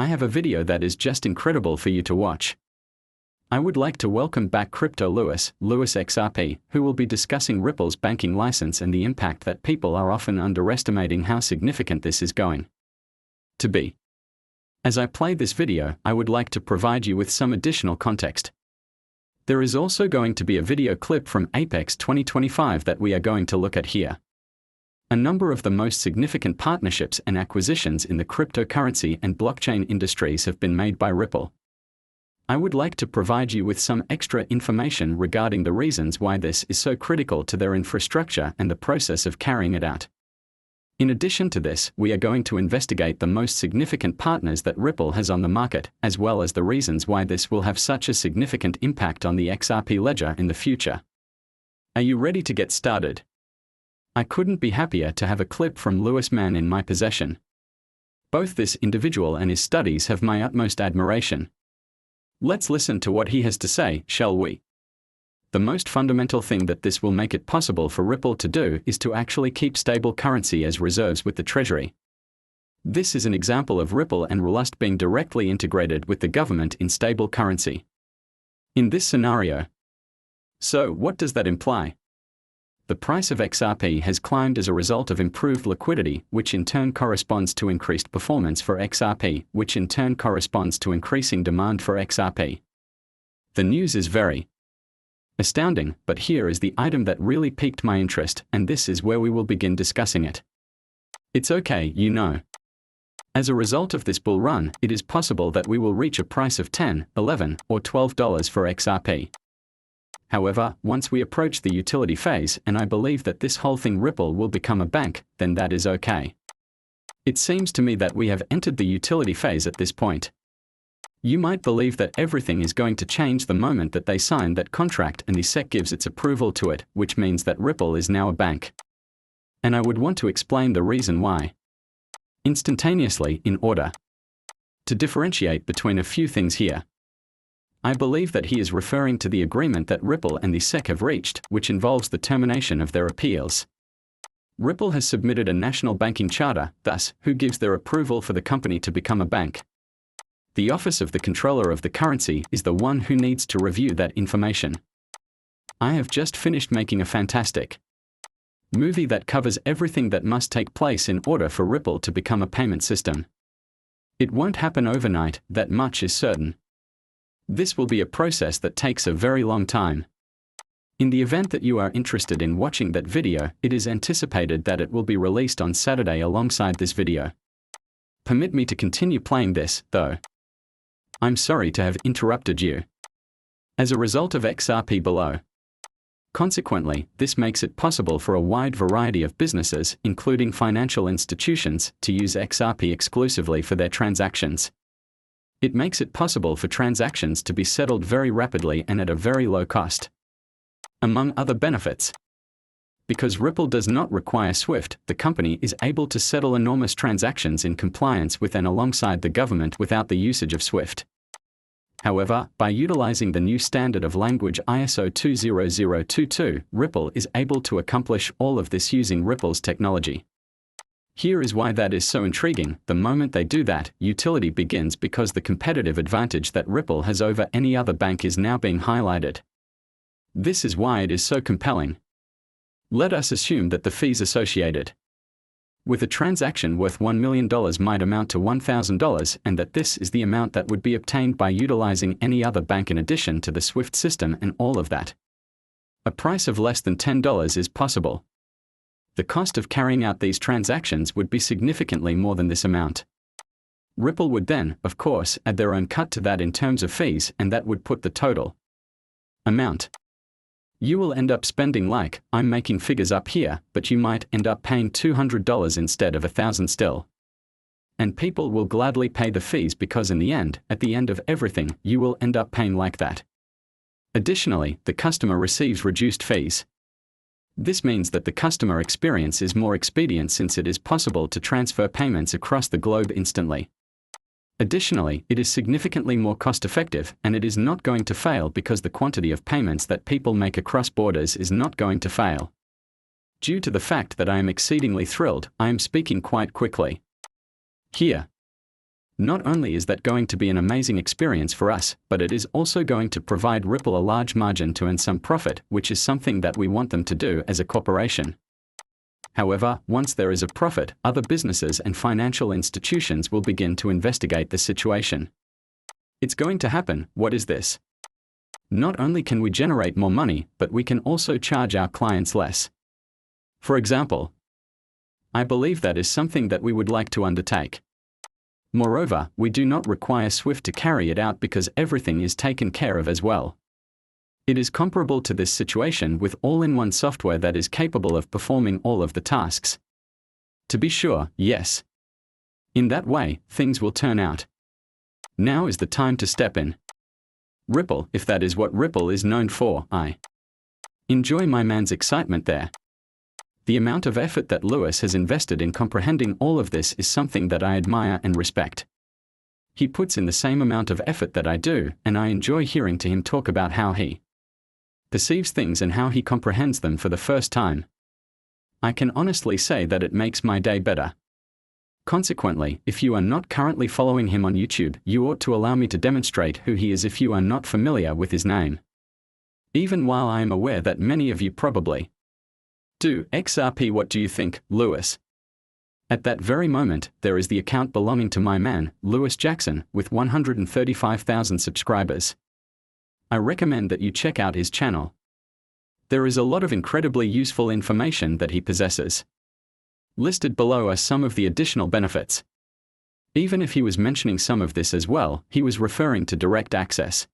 I have a video that is just incredible for you to watch. I would like to welcome back Crypto Lewis XRP, who will be discussing Ripple's banking license and the impact that people are often underestimating how significant this is going to be. As I play this video, I would like to provide you with some additional context. There is also going to be a video clip from Apex 2025 that we are going to look at here. A number of the most significant partnerships and acquisitions in the cryptocurrency and blockchain industries have been made by Ripple. I would like to provide you with some extra information regarding the reasons why this is so critical to their infrastructure and the process of carrying it out. In addition to this, we are going to investigate the most significant partners that Ripple has on the market, as well as the reasons why this will have such a significant impact on the XRP ledger in the future. Are you ready to get started? I couldn't be happier to have a clip from Lewis Man in my possession. Both this individual and his studies have my utmost admiration. Let's listen to what he has to say, shall we? The most fundamental thing that this will make it possible for Ripple to do is to actually keep stable currency as reserves with the Treasury. This is an example of Ripple and Rust being directly integrated with the government in stable currency. In this scenario. So, what does that imply? The price of XRP has climbed as a result of improved liquidity, which in turn corresponds to increased performance for XRP, which in turn corresponds to increasing demand for XRP. The news is very astounding, but here is the item that really piqued my interest, and this is where we will begin discussing it. It's okay, you know. As a result of this bull run, it is possible that we will reach a price of $10, $11, or $12 for XRP. However, once we approach the utility phase, and I believe that this whole thing Ripple will become a bank, then that is okay. It seems to me that we have entered the utility phase at this point. You might believe that everything is going to change the moment that they sign that contract and the SEC gives its approval to it, which means that Ripple is now a bank. And I would want to explain the reason why. Instantaneously, in order to differentiate between a few things here. I believe that he is referring to the agreement that Ripple and the SEC have reached, which involves the termination of their appeals. Ripple has submitted a national banking charter, thus, who gives their approval for the company to become a bank. The Office of the Controller of the Currency is the one who needs to review that information. I have just finished making a fantastic movie that covers everything that must take place in order for Ripple to become a payment system. It won't happen overnight, that much is certain. This will be a process that takes a very long time. In the event that you are interested in watching that video, it is anticipated that it will be released on Saturday alongside this video. Permit me to continue playing this, though. I'm sorry to have interrupted you. As a result of XRP below. Consequently, this makes it possible for a wide variety of businesses, including financial institutions, to use XRP exclusively for their transactions. It makes it possible for transactions to be settled very rapidly and at a very low cost. Among other benefits. Because Ripple does not require SWIFT, the company is able to settle enormous transactions in compliance with and alongside the government without the usage of SWIFT. However, by utilizing the new standard of language ISO 20022, Ripple is able to accomplish all of this using Ripple's technology. Here is why that is so intriguing. The moment they do that, utility begins because the competitive advantage that Ripple has over any other bank is now being highlighted. This is why it is so compelling. Let us assume that the fees associated with a transaction worth $1 million might amount to $1,000 and that this is the amount that would be obtained by utilizing any other bank in addition to the SWIFT system and all of that. A price of less than $10 is possible. The cost of carrying out these transactions would be significantly more than this amount. Ripple would then, of course, add their own cut to that in terms of fees, and that would put the total amount. You will end up spending like, I'm making figures up here, but you might end up paying $200 instead of $1,000 still. And people will gladly pay the fees because in the end, at the end of everything, you will end up paying like that. Additionally, the customer receives reduced fees. This means that the customer experience is more expedient since it is possible to transfer payments across the globe instantly. Additionally, it is significantly more cost-effective, and it is not going to fail because the quantity of payments that people make across borders is not going to fail. Due to the fact that I am exceedingly thrilled, I am speaking quite quickly here. Not only is that going to be an amazing experience for us, but it is also going to provide Ripple a large margin to earn some profit, which is something that we want them to do as a corporation. However, once there is a profit, other businesses and financial institutions will begin to investigate the situation. It's going to happen. What is this? Not only can we generate more money, but we can also charge our clients less. For example, I believe that is something that we would like to undertake. Moreover, we do not require Swift to carry it out because everything is taken care of as well. It is comparable to this situation with all-in-one software that is capable of performing all of the tasks. To be sure, yes. In that way, things will turn out. Now is the time to step in. Ripple, if that is what Ripple is known for, I enjoy my man's excitement there. The amount of effort that Lewis has invested in comprehending all of this is something that I admire and respect. He puts in the same amount of effort that I do, and I enjoy hearing to him talk about how he perceives things and how he comprehends them for the first time. I can honestly say that it makes my day better. Consequently, if you are not currently following him on YouTube, you ought to allow me to demonstrate who he is if you are not familiar with his name. Even while I am aware that many of you probably do. XRP, what do you think, Lewis? At that very moment, there is the account belonging to my man, Lewis Jackson, with 135,000 subscribers. I recommend that you check out his channel. There is a lot of incredibly useful information that he possesses. Listed below are some of the additional benefits. Even if he was mentioning some of this as well, he was referring to direct access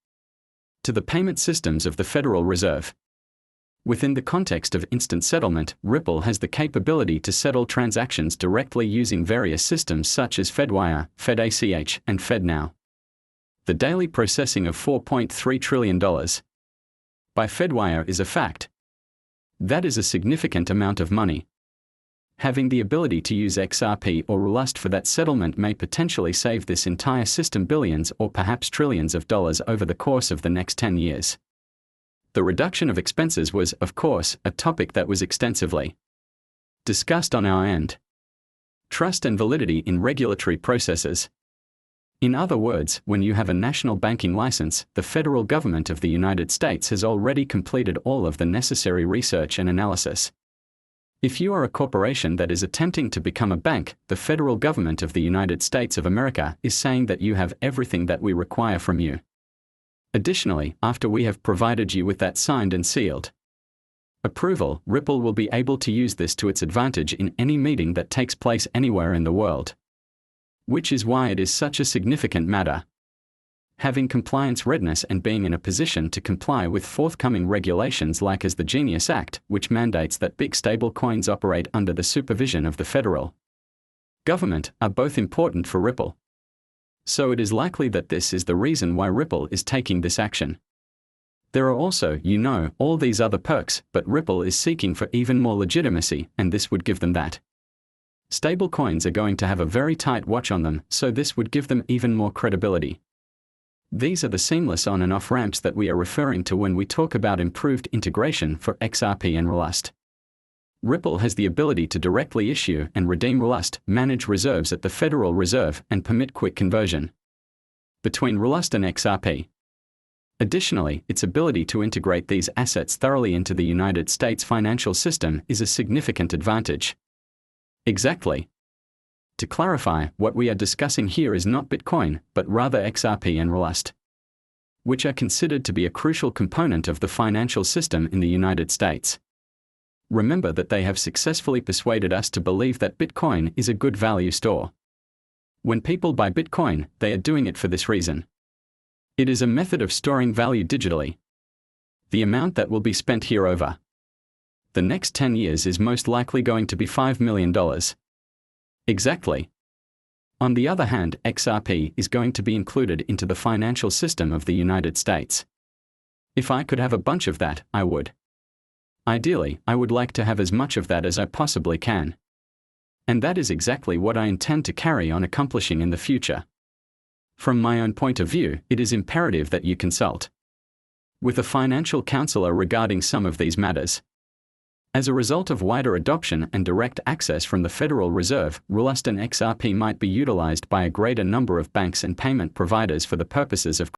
to the payment systems of the Federal Reserve. Within the context of instant settlement, Ripple has the capability to settle transactions directly using various systems such as FedWire, FedACH, and FedNow. The daily processing of $4.3 trillion by FedWire is a fact. That is a significant amount of money. Having the ability to use XRP or Rust for that settlement may potentially save this entire system billions or perhaps trillions of dollars over the course of the next 10 years. The reduction of expenses was, of course, a topic that was extensively discussed on our end. Trust and validity in regulatory processes. In other words, when you have a national banking license, the federal government of the United States has already completed all of the necessary research and analysis. If you are a corporation that is attempting to become a bank, the federal government of the United States of America is saying that you have everything that we require from you. Additionally, after we have provided you with that signed and sealed approval, Ripple will be able to use this to its advantage in any meeting that takes place anywhere in the world. Which is why it is such a significant matter. Having compliance readiness and being in a position to comply with forthcoming regulations like as the Genius Act, which mandates that big stable coins operate under the supervision of the federal government, are both important for Ripple. So it is likely that this is the reason why Ripple is taking this action. There are also, all these other perks, but Ripple is seeking for even more legitimacy, and this would give them that. Stable coins are going to have a very tight watch on them, so this would give them even more credibility. These are the seamless on and off ramps that we are referring to when we talk about improved integration for XRP and Rust. Ripple has the ability to directly issue and redeem Rust, manage reserves at the Federal Reserve, and permit quick conversion between Rust and XRP. Additionally, its ability to integrate these assets thoroughly into the United States financial system is a significant advantage. Exactly. To clarify, what we are discussing here is not Bitcoin, but rather XRP and Rust, which are considered to be a crucial component of the financial system in the United States. Remember that they have successfully persuaded us to believe that Bitcoin is a good value store. When people buy Bitcoin, they are doing it for this reason. It is a method of storing value digitally. The amount that will be spent here over the next 10 years is most likely going to be $5 million. Exactly. On the other hand, XRP is going to be included into the financial system of the United States. If I could have a bunch of that, I would. Ideally, I would like to have as much of that as I possibly can. And that is exactly what I intend to carry on accomplishing in the future. From my own point of view, it is imperative that you consult with a financial counselor regarding some of these matters. As a result of wider adoption and direct access from the Federal Reserve, larsson XRP might be utilized by a greater number of banks and payment providers for the purposes of